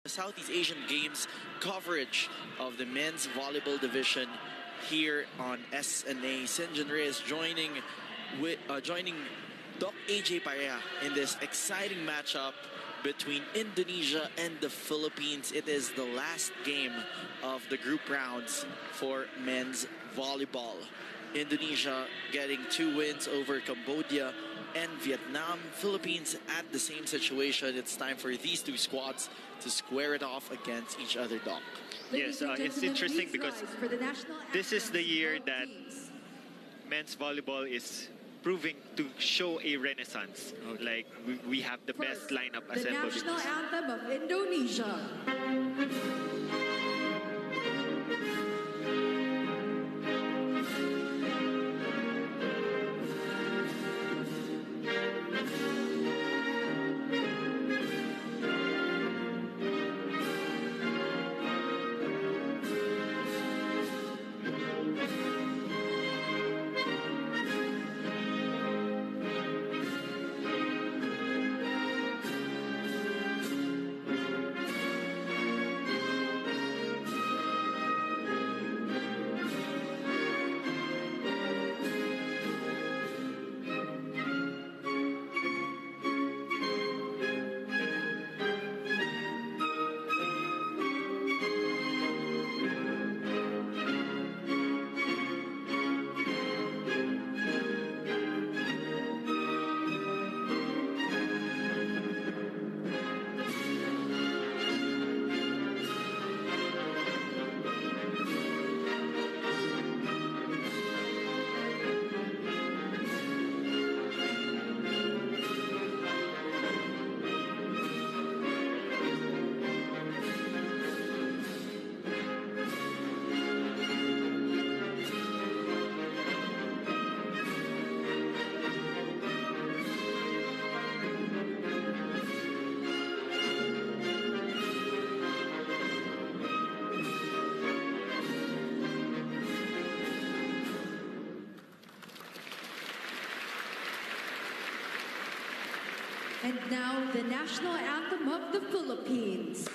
Southeast Asian Games coverage of the men's volleyball division here on SNA. Sinjan Reyes joining Doc AJ Parea in this exciting matchup between Indonesia and the Philippines. It is the last game of the group rounds for men's volleyball. Indonesia getting 2 wins over Cambodia and Vietnam. Philippines at the same situation. It's time for these two squads to square it off against each other, Doc. Yes, it's interesting because this is the year that men's volleyball is proving to show a renaissance. Okay. Like we have the best lineup assembled. The national anthem of Indonesia. And now the national anthem of the Philippines.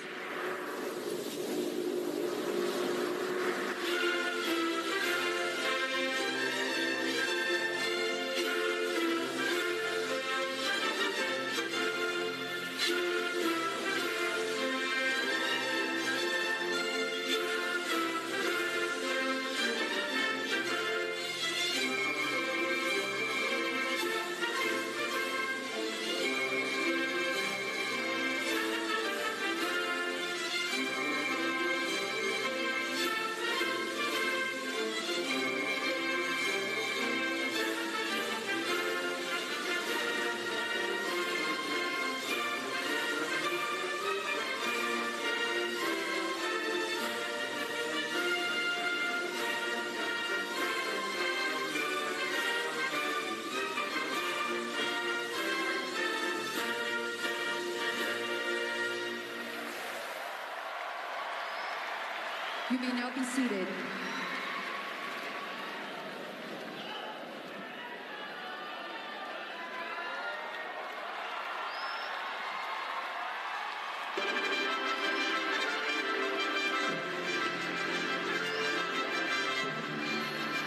You may now be seated.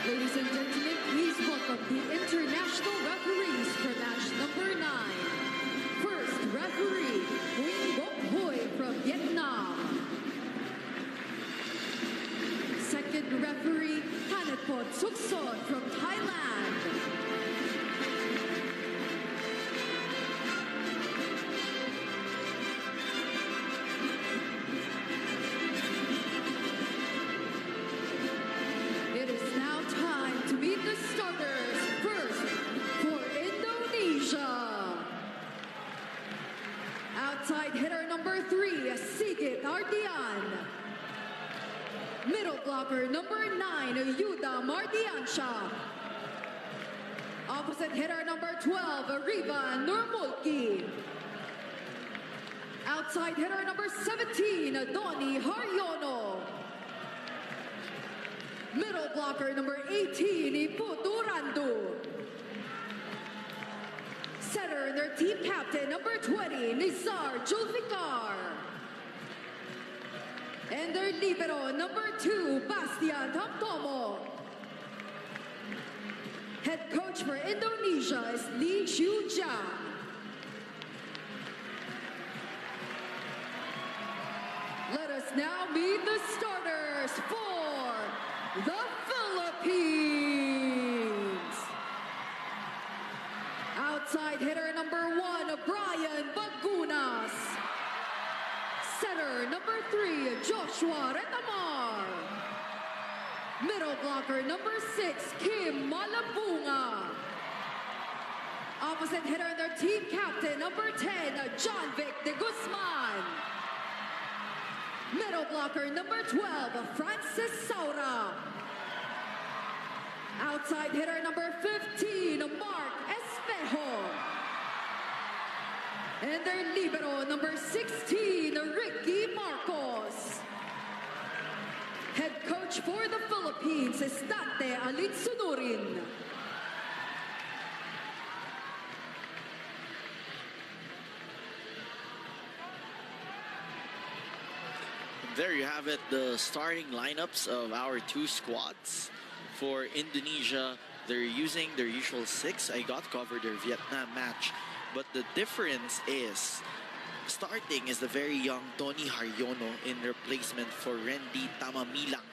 Ladies and gentlemen, please welcome the international referees for match number 9. First referee, Voly from Vietnam. Second referee, Hanatpon Sukson from Thailand. It is now time to meet the starters. First, for Indonesia. Outside hitter number 3, Sigit Ardian. Middle blocker number 9, Yuda Mardiansha. Opposite hitter number 12, Rivan Nurmulki. Outside hitter number 17, Donnie Haryono. Middle blocker number 18, Iputu Randu. Setter and their team captain number 20, Nizar Julfikar. And their libero, number 2, Bastian Tamtomo. Head coach for Indonesia is Lee Chiu-Jiang. Let us now meet the starters for the Philippines. Outside hitter number 1, Brian Bagunas. Setter number 3, Joshua Retamar. Middle blocker number 6, Kim Malabunga. Opposite hitter, their team captain number 10, John Vic de Guzman. Middle blocker number 12, Francis Saura. Outside hitter number 15, Mark Espejo. And their libero number 16, Ricky Marcos. Head coach for the Philippines is Tate Alitsunurin. There you have it, the starting lineups of our 2 squads. For Indonesia, they're using their usual 6. I got covered their Vietnam match. But the difference is, starting is the very young Tony Haryono in replacement for Randy Tamamilang.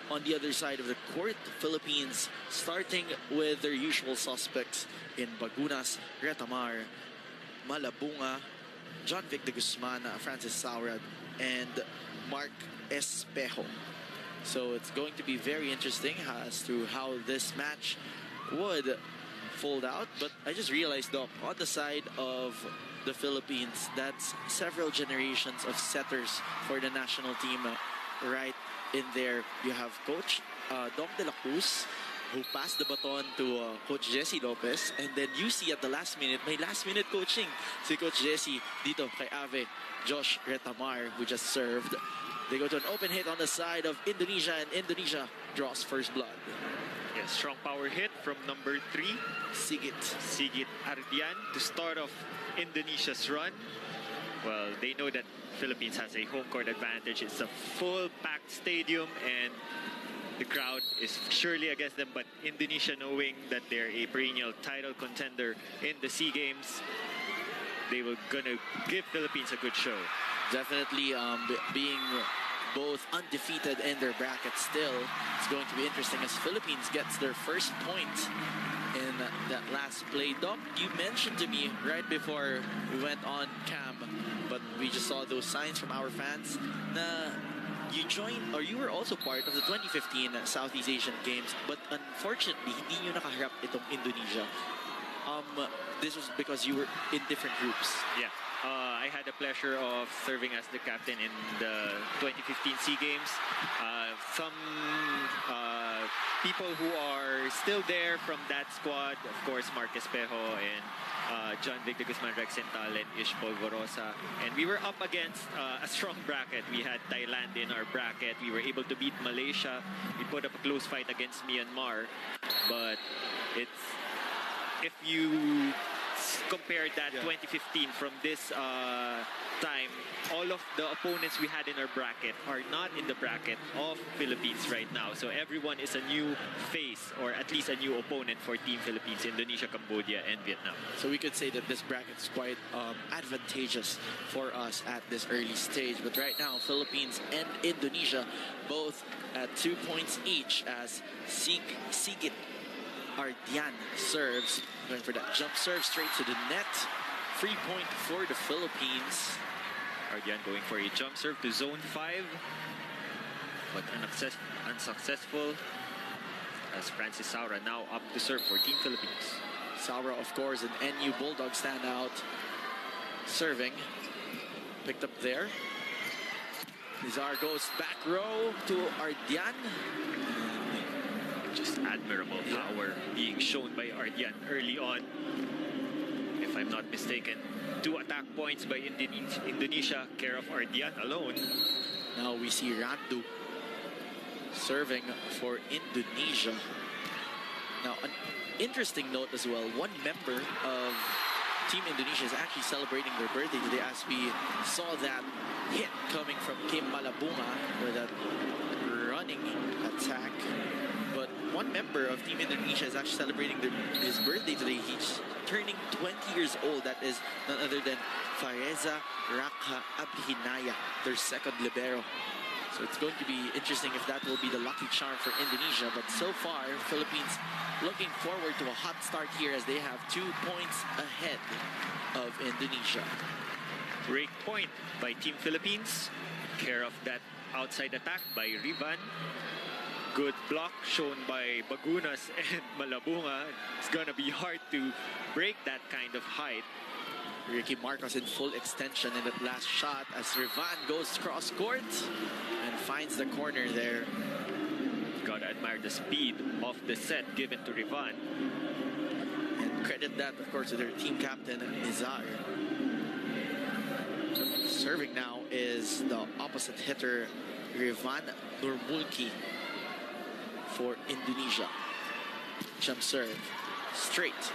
On the other side of the court, the Philippines starting with their usual suspects in Bagunas, Retamar, Malabunga, John Vic de Guzman, Francis Saurad, and Mark Espejo. So it's going to be very interesting as to how this match would fold out. But I just realized, Doc, on the side of the Philippines, that's several generations of setters for the national team right in there. You have Coach Dom de la Cruz, who passed the baton to Coach Jesse Lopez. And then you see at the last minute, may last minute coaching si Coach Jesse dito kay Ave Josh Retamar, who just served. They go to an open hit on the side of Indonesia, and Indonesia draws first blood. Yes, strong power hit from number 3, Sigit Ardian, to start off Indonesia's run. Well, they know that Philippines has a home court advantage. It's a full packed stadium and the crowd is surely against them, but Indonesia, knowing that they're a perennial title contender in the SEA Games, they were gonna give Philippines a good show. Definitely being both undefeated in their bracket still, it's going to be interesting as Philippines gets their first point in that last play. Doc, you mentioned to me right before we went on cam, but we just saw those signs from our fans na you joined, or you were also part of the 2015 Southeast Asian Games, but unfortunately, hindi nyo nakaharap itong Indonesia. This was because you were in different groups. Yeah. I had the pleasure of serving as the captain in the 2015 SEA Games. Some people who are still there from that squad, of course, Mark Espejo and John Vic de Guzman, Rexental, and Ish Polvorosa. And we were up against a strong bracket. We had Thailand in our bracket. We were able to beat Malaysia. We put up a close fight against Myanmar. But it's, if you compare that 2015 from this time, all of the opponents we had in our bracket are not in the bracket of Philippines right now. So everyone is a new face, or at least a new opponent for Team Philippines, Indonesia, Cambodia, and Vietnam. So we could say that this bracket is quite advantageous for us at this early stage. But right now, Philippines and Indonesia both at 2 points each as Sigit Ardian serves, going for that jump serve straight to the net. Free point for the Philippines. Ardian going for a jump serve to zone 5, but unsuccessful, as Francis Saura now up to serve for Team Philippines. Saura, of course, an NU Bulldog standout, serving. Picked up there. Nizar goes back row to Ardian. Just admirable power being shown by Ardian early on. If I'm not mistaken, 2 attack points by Indonesia, care of Ardian alone. Now we see Randu serving for Indonesia. Now, an interesting note as well, one member of Team Indonesia is actually celebrating their birthday today, as we saw that hit coming from Kim Malabunga with that running attack. But one member of Team Indonesia is actually celebrating his birthday today. He's turning 20 years old. That is none other than Faeza Rakha Abhinaya, their second libero. So it's going to be interesting if that will be the lucky charm for Indonesia. But so far, Philippines looking forward to a hot start here as they have 2 points ahead of Indonesia. Break point by Team Philippines. Care of that outside attack by Rivan. Good block shown by Bagunas and Malabunga. It's gonna be hard to break that kind of height. Ricky Marcos in full extension in that last shot as Rivan goes cross court and finds the corner there. Gotta admire the speed of the set given to Rivan. And credit that, of course, to their team captain, Nizar. Serving now is the opposite hitter, Rivan Nurmulki for Indonesia. Jump serve straight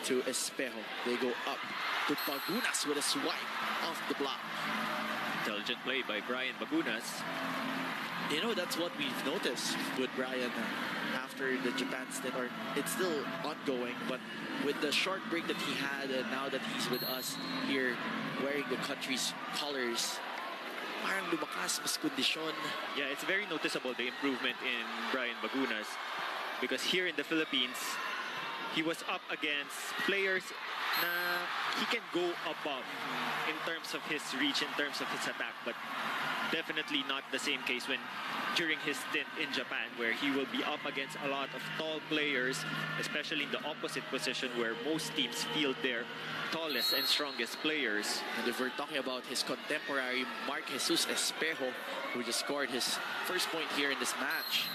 to Espejo. They go up to Bagunas with a swipe off the block. Intelligent play by Brian Bagunas. You know, that's what we've noticed with Brian after the Japan stint, or it's still ongoing, but with the short break that he had and now that he's with us here wearing the country's colors, parang lumakas, mas kondisyon. Yeah, it's very noticeable, the improvement in Brian Bagunas, because here in the Philippines, he was up against players na he can go above in terms of his reach, in terms of his attack, but definitely not the same case when during his stint in Japan, where he will be up against a lot of tall players, especially in the opposite position where most teams field their tallest and strongest players. And if we're talking about his contemporary, Mark Jesus Espejo, who just scored his first point here in this match.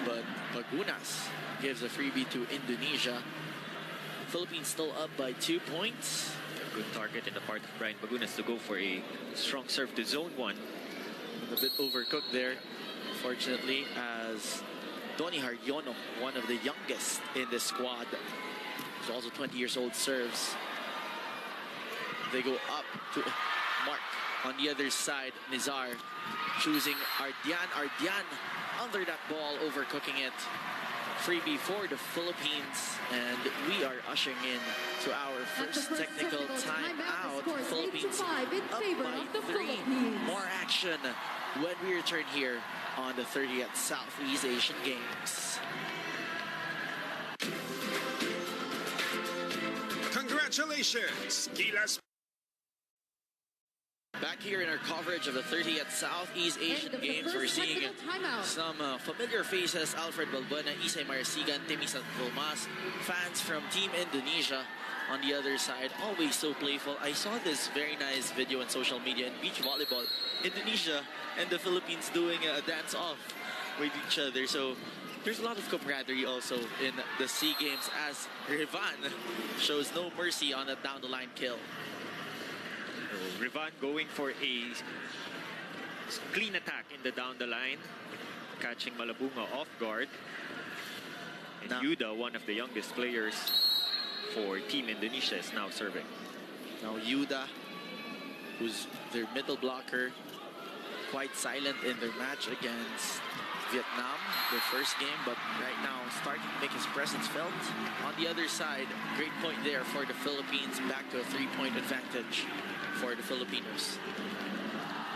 But Bagunas gives a freebie to Indonesia. Philippines still up by 2 points. A good target in the part of Brian Bagunas to go for a strong serve to zone 1. A bit overcooked there, fortunately, as Donny Haryono, one of the youngest in the squad, who's also 20 years old, serves. They go up to Mark. On the other side, Nizar choosing Ardian. Ardian under that ball, overcooking it. Freebie for the Philippines, and we are ushering in to our first technical timeout. Philippines up by 3. More action when we return here on the 30th Southeast Asian Games. Congratulations, Gilas. Back here in our coverage of the 30th Southeast Asian Games, we're seeing some familiar faces: Alfred Balbuena, Isay Marasigan, Timmy Santomas, fans from Team Indonesia on the other side, always so playful. I saw this very nice video on social media in beach volleyball, Indonesia and the Philippines doing a dance-off with each other. So there's a lot of camaraderie also in the SEA Games, as Rivan shows no mercy on a down-the-line kill. Rivan going for a clean attack in the down the line, catching Malabunga off guard. And Yuda, one of the youngest players for Team Indonesia, is now serving. Now Yuda, who's their middle blocker, quite silent in their match against Vietnam, their first game, but right now starting to make his presence felt. On the other side, great point there for the Philippines, back to a 3-point advantage for the Filipinos.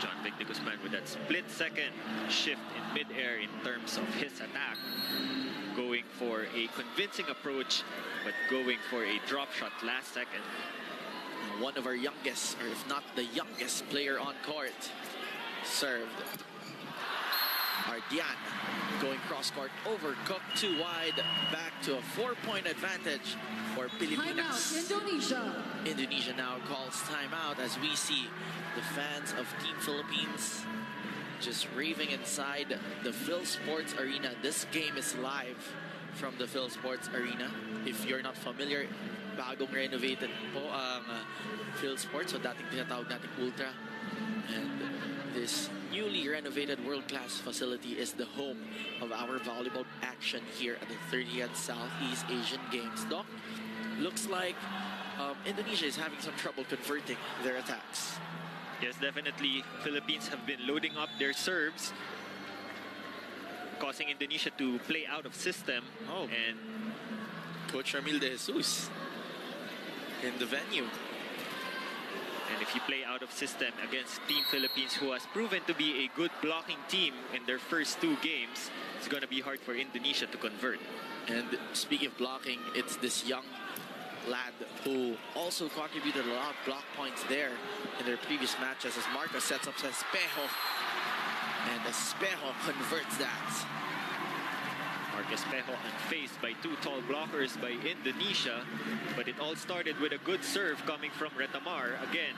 John Vic de Guzman with that split-second shift in mid-air in terms of his attack, going for a convincing approach, but going for a drop shot last second. One of our youngest, or if not the youngest player on court, served. Ardian going cross-court, overcooked, too wide, back to a 4-point advantage for Pilipinas. Timeout, Indonesia. Indonesia now calls timeout as we see the fans of Team Philippines just raving inside the Phil Sports Arena. This game is live from the Phil Sports Arena. If you're not familiar, bagong renovated po ang Phil Sports, so dating tinatawag nating Ultra. And this newly renovated world-class facility is the home of our volleyball action here at the 30th Southeast Asian Games. Doc, Looks like Indonesia is having some trouble converting their attacks. Yes, definitely. Philippines have been loading up their serves, causing Indonesia to play out of system. Oh. And Coach Ramil de Jesus in the venue. And if you play out of system against Team Philippines, who has proven to be a good blocking team in their first 2 games, it's going to be hard for Indonesia to convert. And speaking of blocking, it's this young lad who also contributed a lot of block points there in their previous matches as Marcos sets up Espejo. And Espejo converts that. Marcos Espejo unfaced by 2 tall blockers by Indonesia, but it all started with a good serve coming from Retamar, again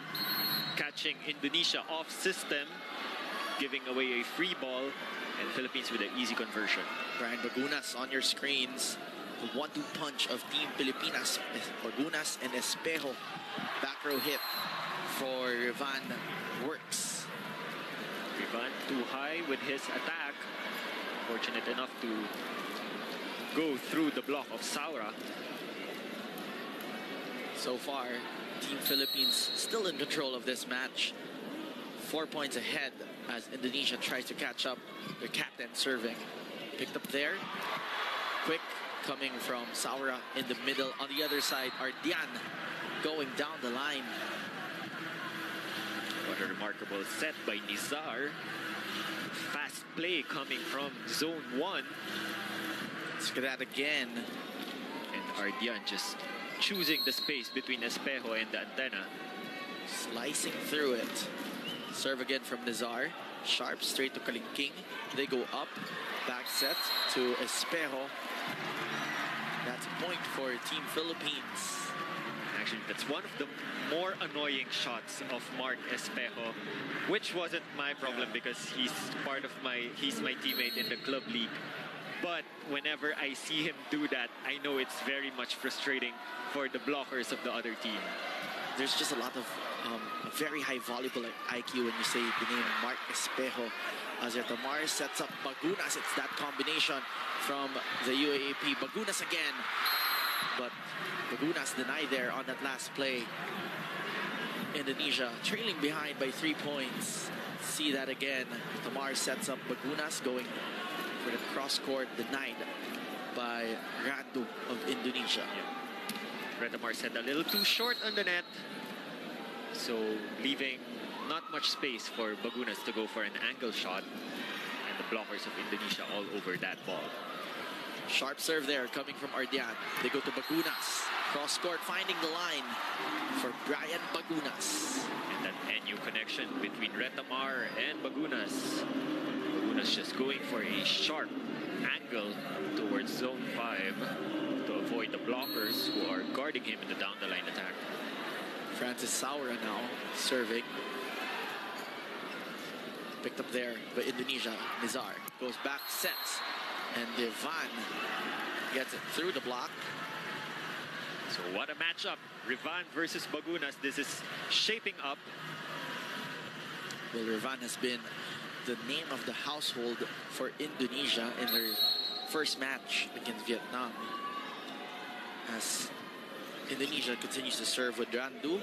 catching Indonesia off system, giving away a free ball, and Philippines with an easy conversion. Brian Bagunas on your screens. The 1-2 punch of Team Pilipinas. Bagunas and Espejo. Back row hit for Rivan works. Rivan too high with his attack. Fortunate enough to go through the block of Saura. So far, Team Philippines still in control of this match. 4 points ahead as Indonesia tries to catch up. Their captain serving. Picked up there. Quick coming from Saura in the middle. On the other side, Ardian going down the line. What a remarkable set by Nizar. Fast play coming from zone 1. Let's look at that again. And Ardian just choosing the space between Espejo and the antenna. Slicing through it. Serve again from Nizar. Sharp straight to Kalingking. They go up. Back set to Espejo. That's a point for Team Philippines. Actually, that's one of the more annoying shots of Mark Espejo, which wasn't my problem because he's my teammate in the club league. But whenever I see him do that, I know it's very much frustrating for the blockers of the other team. There's just a lot of very high volleyball IQ when you say the name Mark Espejo. As Retamar sets up Bagunas, it's that combination from the UAAP. Bagunas again, but Bagunas denied there on that last play. Indonesia trailing behind by 3 points. See that again. Retamar sets up Bagunas going for the cross-court, denied by Randu of Indonesia. Yeah. Retamar set a little too short on the net, so leaving not much space for Bagunas to go for an angle shot, and the blockers of Indonesia all over that ball. Sharp serve there coming from Ardian. They go to Bagunas. Cross court finding the line for Brian Bagunas. And that NU connection between Retamar and Bagunas. Bagunas just going for a sharp angle towards zone 5 to avoid the blockers who are guarding him in the down the line attack. Francis Saura now serving. Picked up there by Indonesia. Nizar goes back, sets, and Rivan gets it through the block. So what a matchup. Rivan versus Bagunas. This is shaping up. Well, Rivan has been the name of the household for Indonesia in their first match against Vietnam. As Indonesia continues to serve with Randu.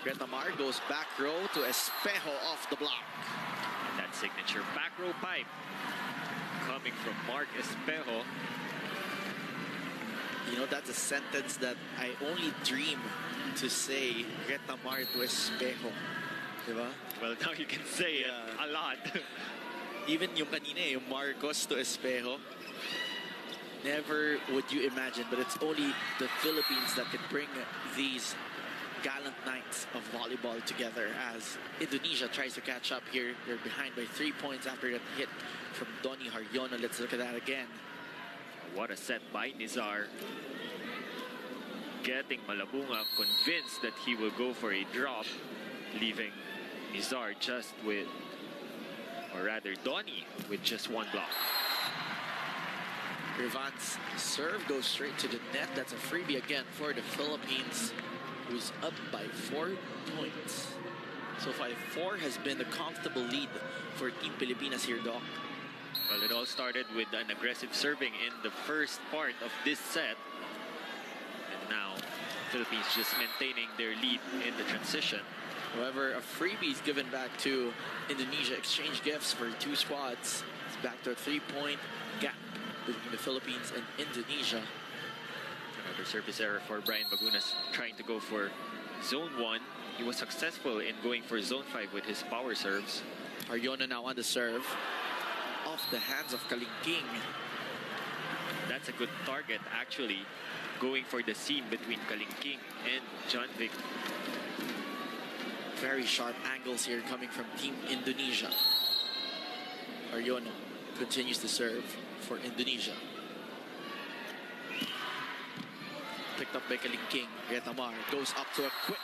Retamar goes back row to Espejo off the block. And that signature back row pipe coming from Mark Espejo. You know, that's a sentence that I only dream to say, Retamar to Espejo. Diba? Well, now you can say it a lot. Even yung kanina, yung Marcos to Espejo. Never would you imagine, but it's only the Philippines that can bring these gallant nights of volleyball together as Indonesia tries to catch up here. They're behind by 3 points after that hit from Donny Haryono. Let's look at that again. What a set by Nizar. Getting Malabunga convinced that he will go for a drop, leaving Nizar just with, or rather Donny with just one block. Rivan's serve goes straight to the net. That's a freebie again for the Philippines, who's up by 4 points. So 5-4 has been the comfortable lead for Team Pilipinas here, Doc. Well, it all started with an aggressive serving in the first part of this set. And now Philippines just maintaining their lead in the transition. However, a freebie is given back to Indonesia. Exchange gifts for two squads. It's back to a 3-point gap between the Philippines and Indonesia. Another service error for Brian Bagunas, trying to go for zone 1. He was successful in going for zone 5 with his power serves. Arjona now on the serve. Off the hands of Kalingking. That's a good target, actually, going for the seam between Kalingking and John Vic. Very sharp angles here coming from Team Indonesia. Arjona continues to serve for Indonesia. Picked up by Kalingking. Retamar goes up to a quick.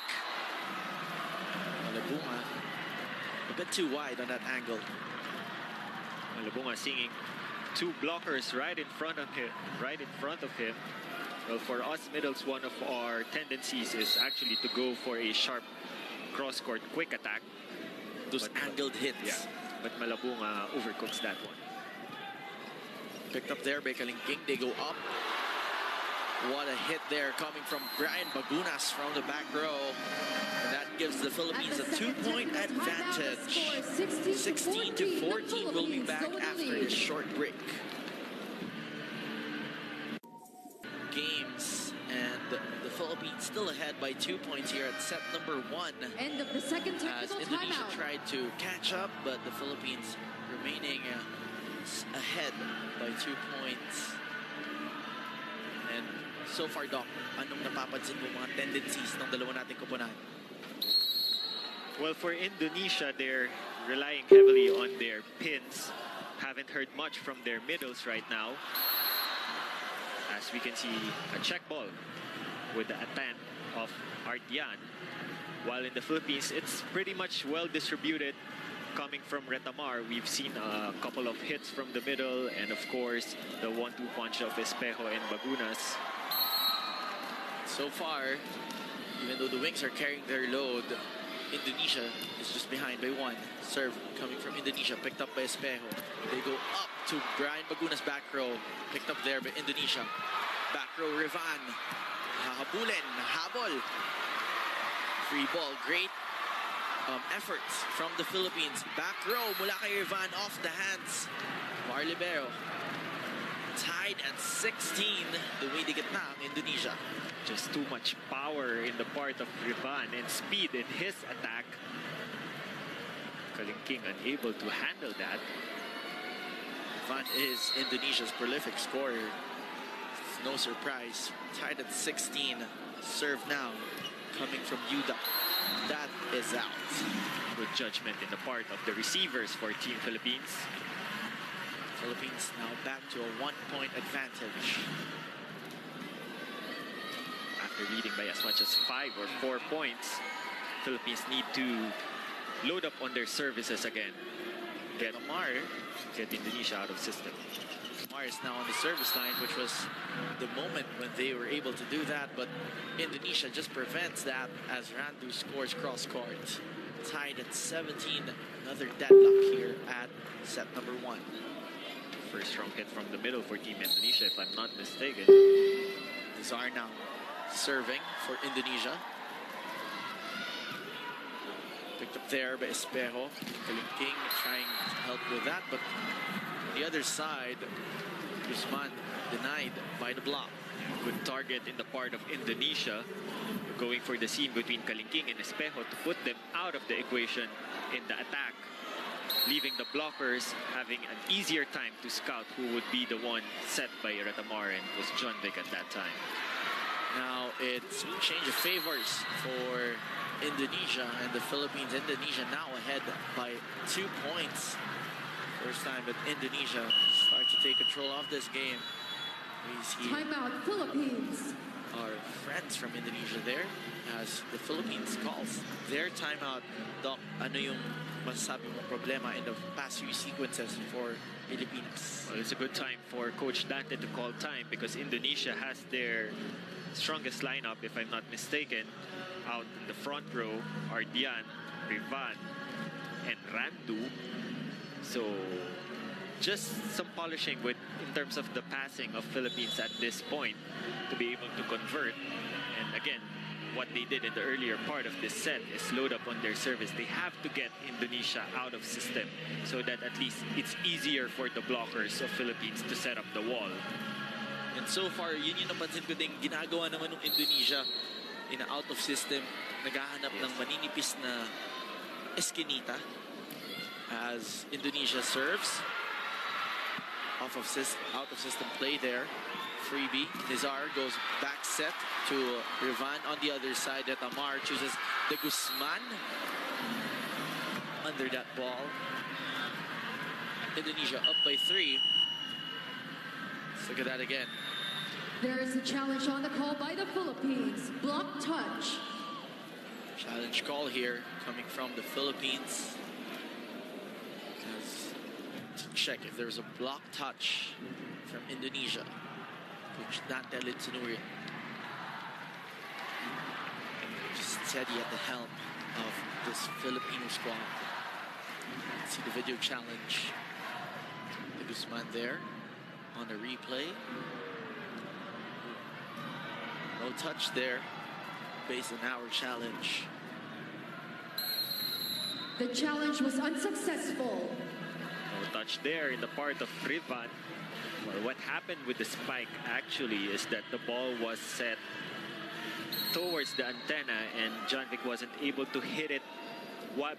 Malabunga a bit too wide on that angle. Malabunga seeing two blockers right in front of him. Well, for us middles, one of our tendencies is actually to go for a sharp cross-court quick attack. Those angled hits. Yeah, but Malabunga overcooks that one. Picked up there by Kalingking. They go up. What a hit there coming from Brian Bagunas from the back row. And that gives the Philippines a 2-point advantage. 16 to 14. We'll be back after this short break. Games, and the Philippines still ahead by 2 points here at set number 1. End of the second As technical Indonesia timeout. tried to catch up, but the Philippines remaining ahead by 2 points. And so far, Doc, anong napapansin mo mga tendencies ng dalawa nating koponan? Well, for Indonesia, they're relying heavily on their pins. Haven't heard much from their middles right now. As we can see, a check ball with the attempt of Artian. While in the Philippines, it's pretty much well distributed. Coming from Retamar, we've seen a couple of hits from the middle, and of course, the 1-2 punch of Espejo and Bagunas. So far, even though the Wings are carrying their load, Indonesia is just behind by 1. Serve coming from Indonesia, picked up by Espejo. They go up to Brian Bagunas' back row, picked up there by Indonesia. Back row, Rivan. Hahabulin, habol. Free ball, great efforts from the Philippines. Back row, mula kay Rivan, off the hands. Mar Libero. Tied at 16. Dumidikit na ang Indonesia. Just too much power in the part of Rivan and speed in his attack. Kalingking unable to handle that. Rivan is Indonesia's prolific scorer. No surprise. Tied at 16. Serve now. Coming from Yuda. That is out. Good judgment in the part of the receivers for Team Philippines. Philippines now back to a 1-point advantage. After leading by as much as 5 or 4 points, Philippines need to load up on their services again. Get Indonesia out of system. Mar is now on the service line, which was the moment when they were able to do that, but Indonesia just prevents that as Randu scores cross court. Tied at 17, another deadlock here at set number 1. First strong hit from the middle for Team Indonesia, if I'm not mistaken. Zar now serving for Indonesia. Picked up there by Espejo. Kalingking trying to help with that, but on the other side, Guzman denied by the block. Good target in the part of Indonesia, going for the seam between Kalingking and Espejo to put them out of the equation in the attack, leaving the blockers having an easier time to scout who would be the one set by Retamar, and was John Vic at that time. Now it's a change of favors for Indonesia and the Philippines. Indonesia now ahead by 2 points. First time that Indonesia starts to take control of this game. We see Timeout, Philippines. our friends from Indonesia there as the Philippines calls their timeout. Doc, ano yung masasabi mong problema in the past few sequences for Pilipinas? Well, it's a good time for Coach Dante to call time because Indonesia has their strongest lineup, if I'm not mistaken. Out in the front row are Dian, Rivan, and Randu. So just some polishing in terms of the passing of Philippines at this point to be able to convert. And again, what they did in the earlier part of this set is load up on their service. They have to get Indonesia out of system so that at least it's easier for the blockers of Philippines to set up the wall. And so far, yun yung napansin ko din, ginagawa naman ng Indonesia in out of system. Naghahanap ng maninipis na eskinita as Indonesia serves. Out of system play there. Freebie. Nizar goes back set to Rivan on the other side. Tamar chooses the Guzman under that ball. Indonesia up by 3. Let's look at that again. There is a challenge on the call by the Philippines. Block touch. Challenge call here coming from the Philippines. To check if there's a block touch from Indonesia. Coach Dante Litsinuri just steady at the helm of this Filipino squad. Let's see the video challenge. The Guzman there on the replay. No touch there based on our challenge. The challenge was unsuccessful. No touch there in the part of Rivan. Well, what happened with the spike actually is that the ball was set towards the antenna and Janvik wasn't able to hit it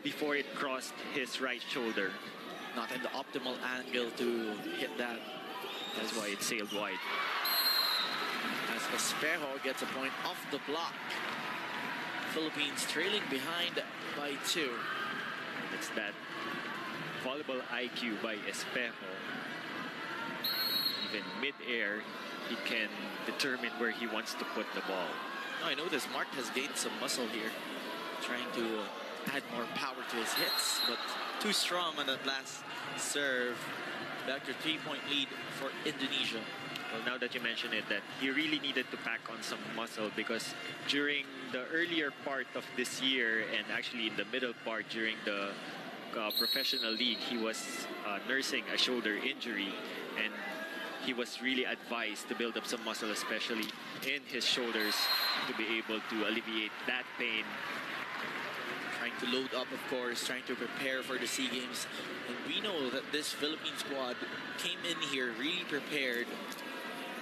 before it crossed his right shoulder. Not in the optimal angle to hit that. That's why it sailed wide. As Espejo gets a point off the block. Philippines trailing behind by 2. It's that volleyball IQ by Espejo. Even mid-air, he can determine where he wants to put the ball. I noticed Mark has gained some muscle here, trying to add more power to his hits, but too strong on that last serve. Back to 3-point lead for Indonesia. Well, now that you mention it, that he really needed to pack on some muscle because during the earlier part of this year and actually in the middle part during the professional league, he was nursing a shoulder injury, and he was really advised to build up some muscle, especially in his shoulders, to be able to alleviate that pain. Trying to load up, of course, trying to prepare for the SEA Games. And we know that this Philippine squad came in here really prepared.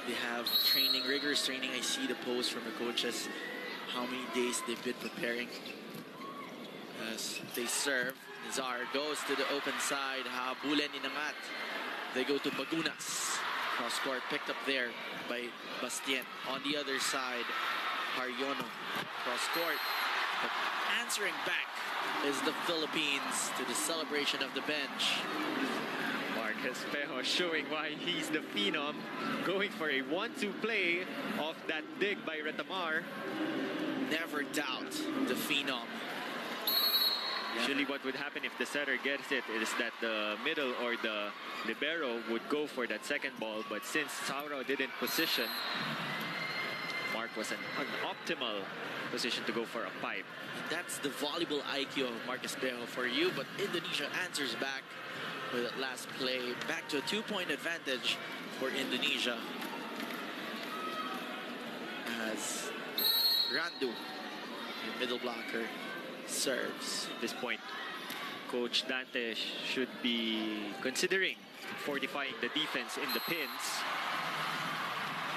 They have training, rigorous training. I see the post from the coaches, how many days they've been preparing. As they serve, Nizar goes to the open side. Habulen inangat. They go to Bagunas. Cross court picked up there by Bastien. On the other side, Haryono. Cross court. But answering back is the Philippines to the celebration of the bench. Mark Espejo showing why he's the phenom, going for a 1-2 play off that dig by Retamar. Never doubt the phenom. Usually what would happen if the setter gets it is that the middle or the libero would go for that second ball, but since Saurao didn't position, Mark was an optimal position to go for a pipe. That's the volleyball IQ of Marcus Espejo for you, but Indonesia answers back with that last play. Back to a 2-point advantage for Indonesia. As Randu, the middle blocker, serves. At this point, Coach Dante should be considering fortifying the defense in the pins.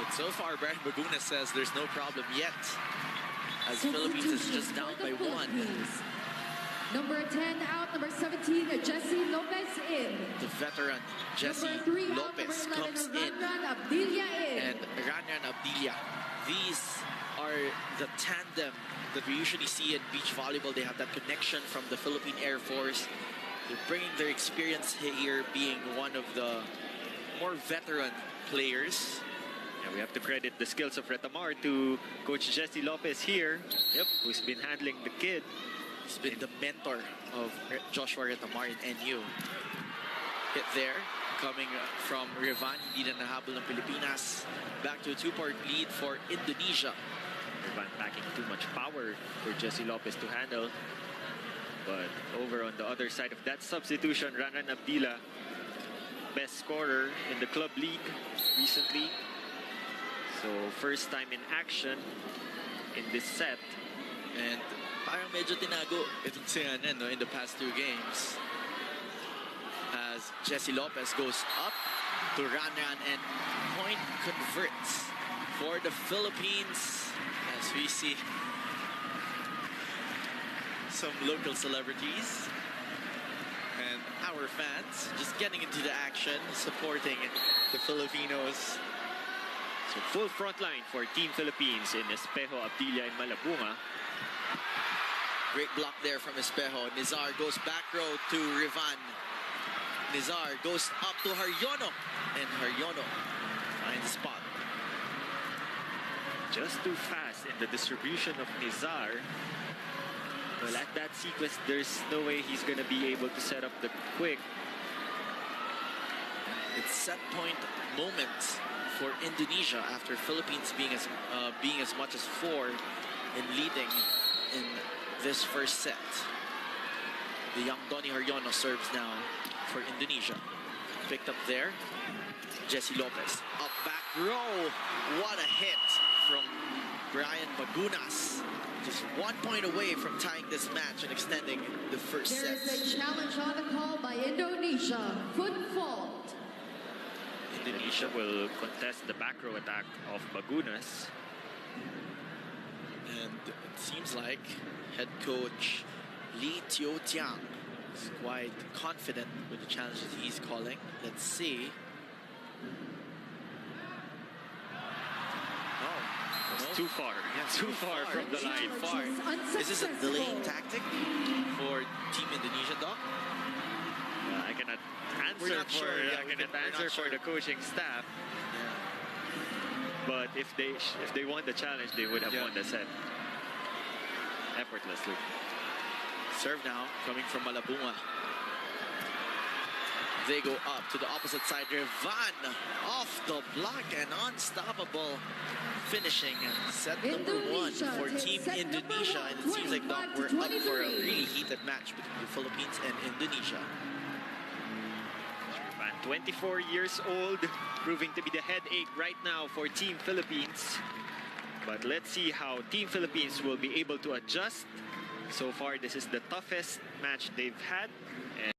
But so far, Brian Baguna says there's no problem yet, as Philippines is just down by 1. Number 10 out, number 17, Jesse Lopez in. The veteran, Jesse Lopez, comes in. And Ranran Abdilia. These are the tandem that we usually see in beach volleyball. They have that connection from the Philippine Air Force. They're bringing their experience here, being one of the more veteran players. And we have to credit the skills of Retamar to Coach Jesse Lopez here, who's been handling the kid. He's been the mentor of Joshua Retamar in NU. Hit there, coming from Rivan. Hindi na nahabol ng Pilipinas. Back to a 2-point lead for Indonesia. Rivan packing too much power for Jesse Lopez to handle. But over on the other side of that substitution, Ranran Abdila, best scorer in the club league recently. So first time in action in this set. And parang medyo tinago itong si Ana, no, in the past 2 games. As Jesse Lopez goes up to Ranran and point converts for the Philippines. As we see some local celebrities and our fans just getting into the action, supporting the Filipinos. So full front line for Team Philippines in Espejo, Abdilla, and Malabunga. Great block there from Espejo. Nizar goes back row to Rivan. Nizar goes up to Haryono. And Haryono finds the spot. Just too fast in the distribution of Nizar. Well, at that sequence, there's no way he's going to be able to set up the quick. It's set point moments for Indonesia after Philippines being as much as 4 in leading in this first set. The young Donny Haryono serves now for Indonesia. Picked up there. Jesse Lopez. Up back row. What a hit from Brian Bagunas. Just 1 point away from tying this match and extending the first set. There is a challenge on the call by Indonesia. Foot fault. Indonesia will contest the back row attack of Bagunas. And it seems like head coach Lee Teo Tiang is quite confident with the challenges he's calling. Let's see. It's too far. Yeah, too far from the line. Far. Is this a delaying tactic for Team Indonesia, Doc? I cannot We're answer not sure. Yeah, I cannot answer for the coaching staff. Yeah. But if they won the challenge, they would have won the set effortlessly. Serve now coming from Malabunga. They go up to the opposite side. Rivan off the block and unstoppable, finishing set number 1 for Team Indonesia. And it seems like, Doc, we're up for a really heated match between the Philippines and Indonesia. Rivan, 24 years old, proving to be the headache right now for Team Philippines. But let's see how Team Philippines will be able to adjust. So far, this is the toughest match they've had.